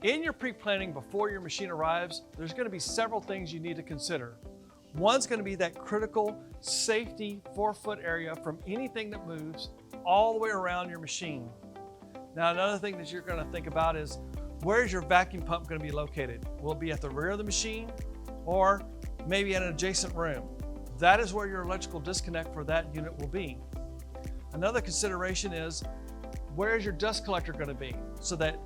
In your pre-planning before your machine arrives, there's going to be several things you need to consider. One's going to be that critical safety 4-foot area from anything that moves all the way around your machine. Now, another thing that you're going to think about is, where's your vacuum pump going to be located? Will it be at the rear of the machine or maybe in an adjacent room? That is where your electrical disconnect for that unit will be. Another consideration is, where's your dust collector going to be so that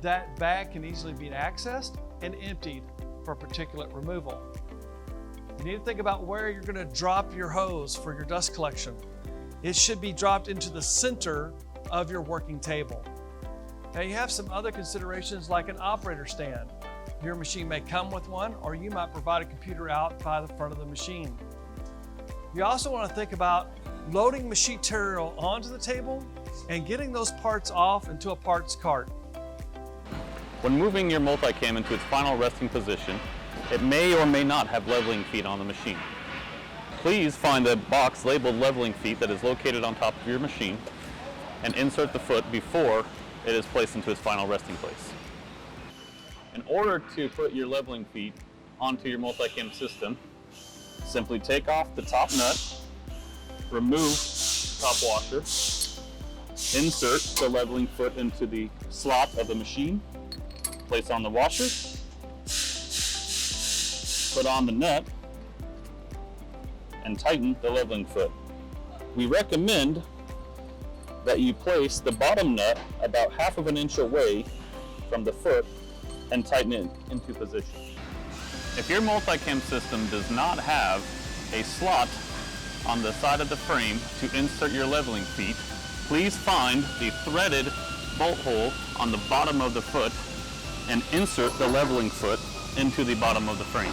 that bag can easily be accessed and emptied for particulate removal. You need to think about where you're going to drop your hose for your dust collection. It should be dropped into the center of your working table. Now you have some other considerations like an operator stand. Your machine may come with one, or you might provide a computer out by the front of the machine. You also want to think about loading machine material onto the table and getting those parts off into a parts cart. When moving your MultiCam into its final resting position, it may or may not have leveling feet on the machine. Please find the box labeled leveling feet that is located on top of your machine and insert the foot before it is placed into its final resting place. In order to put your leveling feet onto your MultiCam system, simply take off the top nut, remove the top washer, insert the leveling foot into the slot of the machine, place on the washer, put on the nut, and tighten the leveling foot. We recommend that you place the bottom nut about half of an inch away from the foot and tighten it into position. If your MultiCam system does not have a slot on the side of the frame to insert your leveling feet, please find the threaded bolt hole on the bottom of the foot and insert the leveling foot into the bottom of the frame.